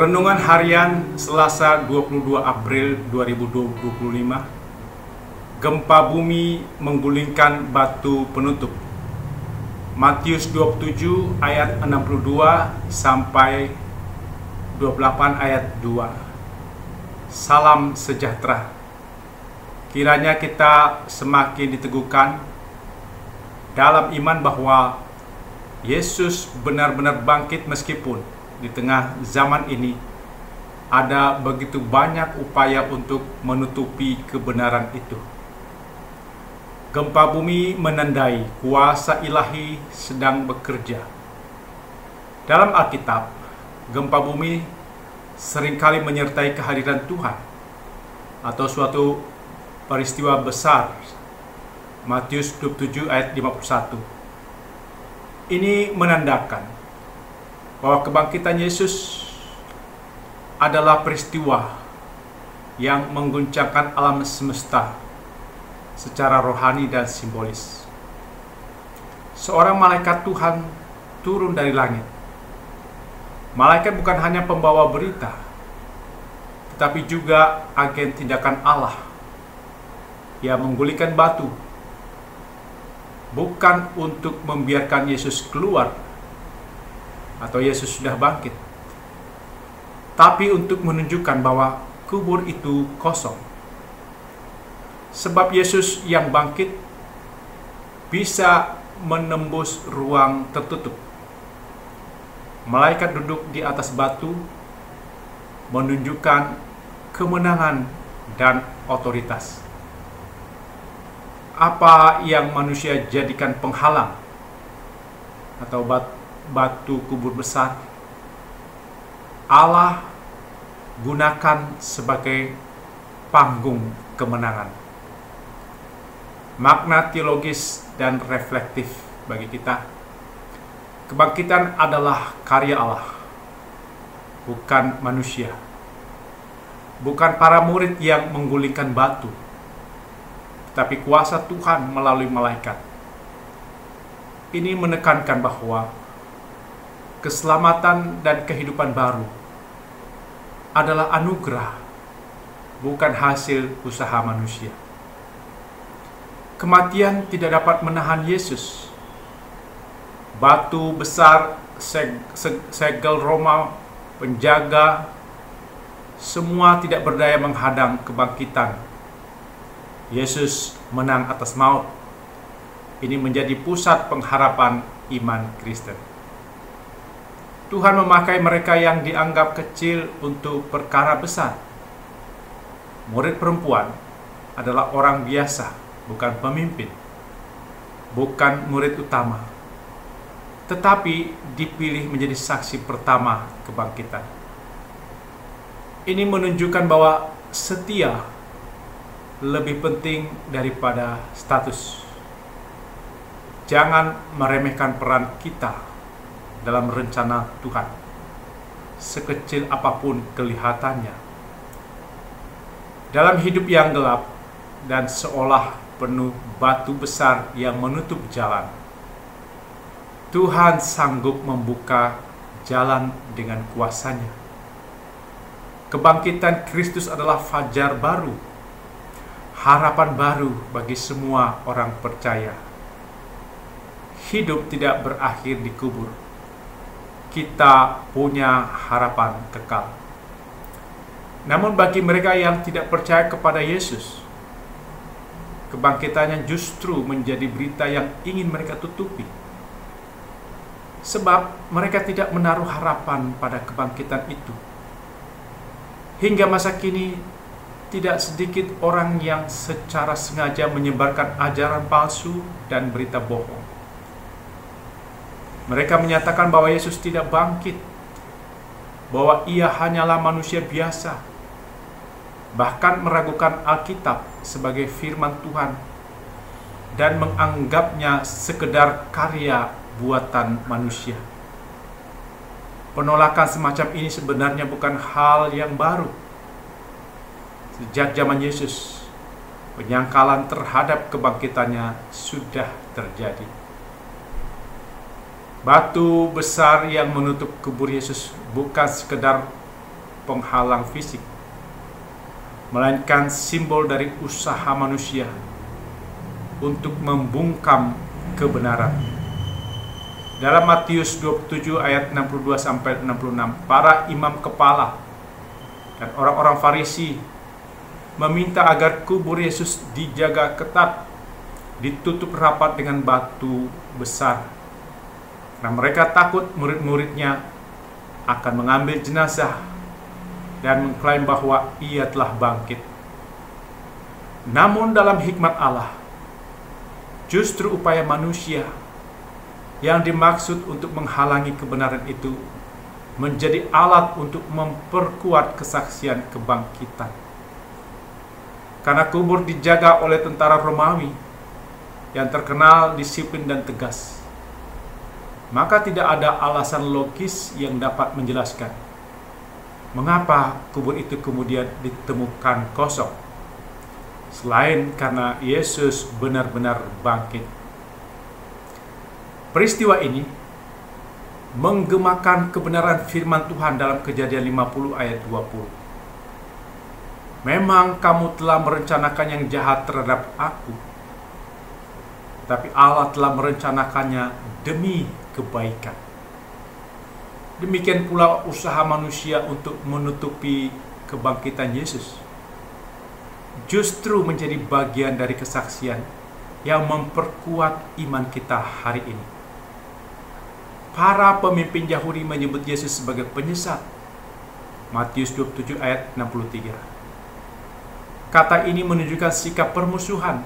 Renungan Harian Selasa 22 April 2025. Gempa bumi menggulingkan batu penutup. Matius 27 ayat 62 sampai 28 ayat 2. Salam sejahtera. Kiranya kita semakin diteguhkan dalam iman bahwa Yesus benar-benar bangkit meskipun di tengah zaman ini ada begitu banyak upaya untuk menutupi kebenaran itu. Gempa bumi menandai kuasa ilahi sedang bekerja. Dalam Alkitab, gempa bumi seringkali menyertai kehadiran Tuhan atau suatu peristiwa besar. Matius 27 ayat 51. Ini menandakan bahwa kebangkitan Yesus adalah peristiwa yang mengguncangkan alam semesta secara rohani dan simbolis. Seorang malaikat Tuhan turun dari langit. Malaikat bukan hanya pembawa berita, tetapi juga agen tindakan Allah yang menggulingkan batu, bukan untuk membiarkan Yesus keluar atau Yesus sudah bangkit, tapi untuk menunjukkan bahwa kubur itu kosong. Sebab Yesus yang bangkit bisa menembus ruang tertutup. Malaikat duduk di atas batu menunjukkan kemenangan dan otoritas. Apa yang manusia jadikan penghalang atau batu kubur besar, Allah gunakan sebagai panggung kemenangan. Makna teologis dan reflektif bagi kita. Kebangkitan adalah karya Allah, bukan manusia. Bukan para murid yang menggulingkan batu, tetapi kuasa Tuhan melalui malaikat. Ini menekankan bahwa keselamatan dan kehidupan baru adalah anugerah, bukan hasil usaha manusia. Kematian tidak dapat menahan Yesus. Batu besar, segel Roma, penjaga, semua tidak berdaya menghadang kebangkitan. Yesus menang atas maut. Ini menjadi pusat pengharapan iman Kristen. Tuhan memakai mereka yang dianggap kecil untuk perkara besar. Murid perempuan adalah orang biasa, bukan pemimpin, bukan murid utama, tetapi dipilih menjadi saksi pertama kebangkitan. Ini menunjukkan bahwa setia lebih penting daripada status. Jangan meremehkan peran kita dalam rencana Tuhan, sekecil apapun kelihatannya. Dalam hidup yang gelap dan seolah penuh batu besar yang menutup jalan, Tuhan sanggup membuka jalan dengan kuasa-Nya. Kebangkitan Kristus adalah fajar baru, harapan baru bagi semua orang percaya. Hidup tidak berakhir di kubur. Kita punya harapan kekal. Namun bagi mereka yang tidak percaya kepada Yesus, kebangkitannya justru menjadi berita yang ingin mereka tutupi. Sebab mereka tidak menaruh harapan pada kebangkitan itu. Hingga masa kini, tidak sedikit orang yang secara sengaja menyebarkan ajaran palsu dan berita bohong. Mereka menyatakan bahwa Yesus tidak bangkit, bahwa Ia hanyalah manusia biasa, bahkan meragukan Alkitab sebagai firman Tuhan dan menganggapnya sekedar karya buatan manusia. Penolakan semacam ini sebenarnya bukan hal yang baru. Sejak zaman Yesus, penyangkalan terhadap kebangkitannya sudah terjadi. Batu besar yang menutup kubur Yesus bukan sekedar penghalang fisik, melainkan simbol dari usaha manusia untuk membungkam kebenaran. Dalam Matius 27 ayat 62 sampai 66, para imam kepala dan orang-orang Farisi meminta agar kubur Yesus dijaga ketat, ditutup rapat dengan batu besar. Karena mereka takut murid-muridnya akan mengambil jenazah dan mengklaim bahwa ia telah bangkit. Namun dalam hikmat Allah, justru upaya manusia yang dimaksud untuk menghalangi kebenaran itu menjadi alat untuk memperkuat kesaksian kebangkitan. Karena kubur dijaga oleh tentara Romawi yang terkenal disiplin dan tegas, maka tidak ada alasan logis yang dapat menjelaskan mengapa kubur itu kemudian ditemukan kosong, selain karena Yesus benar-benar bangkit. Peristiwa ini menggemakan kebenaran firman Tuhan dalam Kejadian 50 ayat 20. Memang kamu telah merencanakan yang jahat terhadap aku, tapi Allah telah merencanakannya demi kebaikan. Demikian pula usaha manusia untuk menutupi kebangkitan Yesus justru menjadi bagian dari kesaksian yang memperkuat iman kita hari ini. Para pemimpin Yahudi menyebut Yesus sebagai penyesat. Matius 27 ayat 63. Kata ini menunjukkan sikap permusuhan,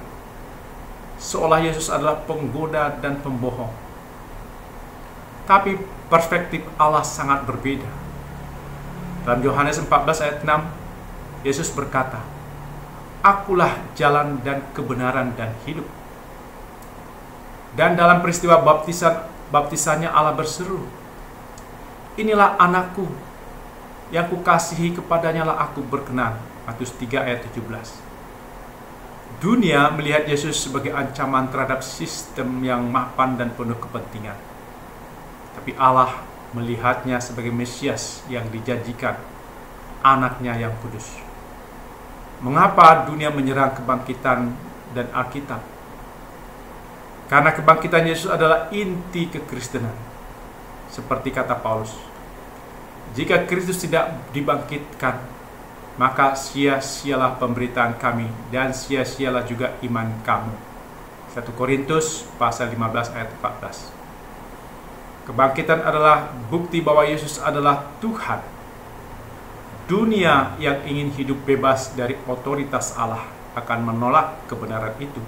seolah Yesus adalah penggoda dan pembohong. Tapi perspektif Allah sangat berbeda. Dalam Yohanes 14 ayat 6, Yesus berkata, "Akulah jalan dan kebenaran dan hidup." Dan dalam peristiwa baptisannya Allah berseru, "Inilah anakku, yang kukasihi, kepadanya lah aku berkenan." Matius 3 ayat 17. Dunia melihat Yesus sebagai ancaman terhadap sistem yang mapan dan penuh kepentingan. Tapi Allah melihatnya sebagai Mesias yang dijanjikan, anaknya yang kudus. Mengapa dunia menyerang kebangkitan dan Alkitab? Karena kebangkitan Yesus adalah inti kekristenan. Seperti kata Paulus, jika Kristus tidak dibangkitkan, maka sia-sialah pemberitaan kami dan sia-sialah juga iman kamu. 1 Korintus pasal 15 ayat 14. Kebangkitan adalah bukti bahwa Yesus adalah Tuhan. Dunia yang ingin hidup bebas dari otoritas Allah akan menolak kebenaran itu.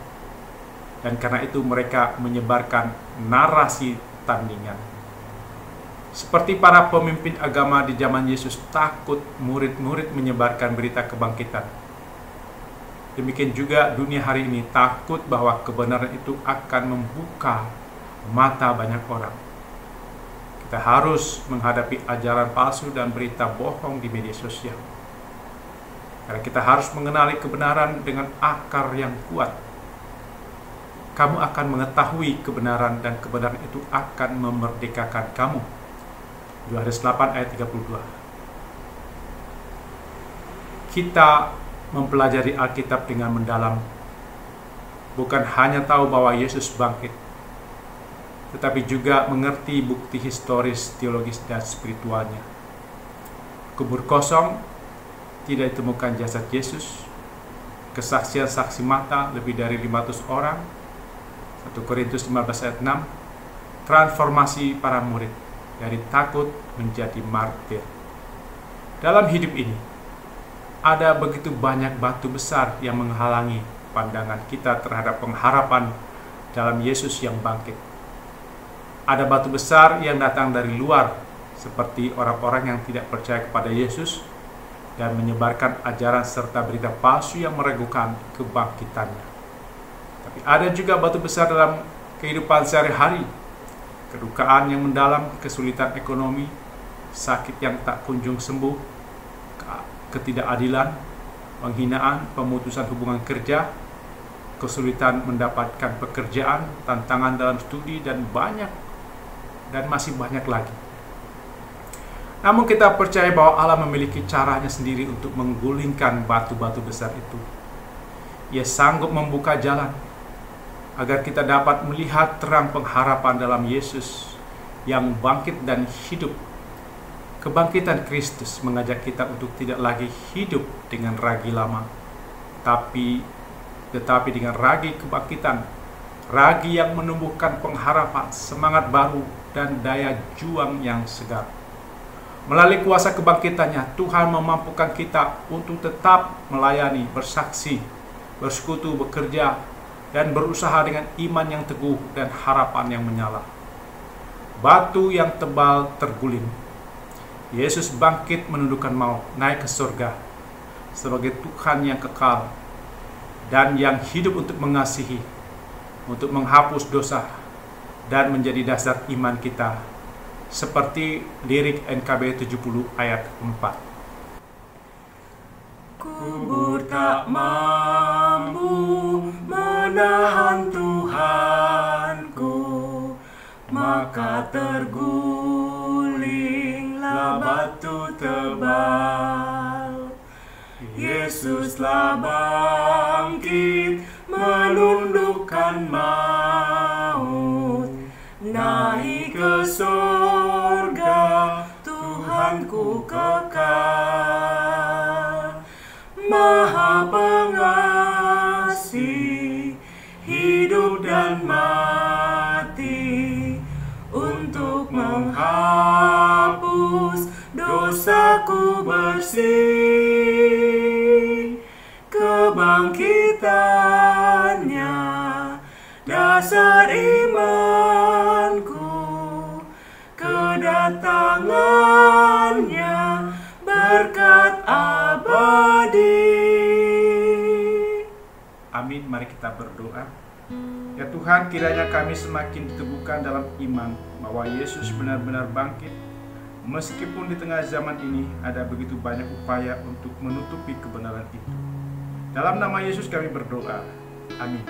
Dan karena itu mereka menyebarkan narasi tandingan. Seperti para pemimpin agama di zaman Yesus takut murid-murid menyebarkan berita kebangkitan, demikian juga dunia hari ini takut bahwa kebenaran itu akan membuka mata banyak orang. Kita harus menghadapi ajaran palsu dan berita bohong di media sosial. Karena kita harus mengenali kebenaran dengan akar yang kuat. Kamu akan mengetahui kebenaran dan kebenaran itu akan memerdekakan kamu. Yohanes 8 ayat 32. Kita mempelajari Alkitab dengan mendalam, bukan hanya tahu bahwa Yesus bangkit, tetapi juga mengerti bukti historis, teologis, dan spiritualnya. Kubur kosong, tidak ditemukan jasad Yesus, kesaksian saksi mata lebih dari 500 orang, 1 Korintus 15 ayat 6, transformasi para murid dari takut menjadi martir. Dalam hidup ini, ada begitu banyak batu besar yang menghalangi pandangan kita terhadap pengharapan dalam Yesus yang bangkit. Ada batu besar yang datang dari luar, seperti orang-orang yang tidak percaya kepada Yesus dan menyebarkan ajaran serta berita palsu yang meragukan kebangkitannya. Tapi ada juga batu besar dalam kehidupan sehari-hari, kedukaan yang mendalam, kesulitan ekonomi, sakit yang tak kunjung sembuh, ketidakadilan, penghinaan, pemutusan hubungan kerja, kesulitan mendapatkan pekerjaan, tantangan dalam studi, dan masih banyak lagi. Namun kita percaya bahwa Allah memiliki caranya sendiri untuk menggulingkan batu-batu besar itu. Ia sanggup membuka jalan agar kita dapat melihat terang pengharapan dalam Yesus yang bangkit dan hidup. Kebangkitan Kristus mengajak kita untuk tidak lagi hidup dengan ragi lama, tetapi dengan ragi kebangkitan, ragi yang menumbuhkan pengharapan, semangat baru, dan daya juang yang segar. Melalui kuasa kebangkitannya, Tuhan memampukan kita untuk tetap melayani, bersaksi, bersekutu, bekerja, dan berusaha dengan iman yang teguh dan harapan yang menyala. Batu yang tebal terguling. Yesus bangkit menundukkan maut, naik ke surga sebagai Tuhan yang kekal dan yang hidup untuk mengasihi, untuk menghapus dosa, dan menjadi dasar iman kita, seperti lirik NKB 70 ayat 4. Kubur tak mampu menahan Tuhanku, maka tergulinglah batu tebal. Yesuslah bangkit menundukkan maut, naik ke surga, Tuhanku kekal. Maha pengasih, hidup dan mati, untuk menghapus dosaku bersih. Kebangkitannya dasar imanku, kedatangannya berkat abadi. Amin. Mari kita berdoa. Ya Tuhan, kiranya kami semakin diteguhkan dalam iman bahwa Yesus benar-benar bangkit. Meskipun di tengah zaman ini ada begitu banyak upaya untuk menutupi kebenaran itu. Dalam nama Yesus kami berdoa. Amin.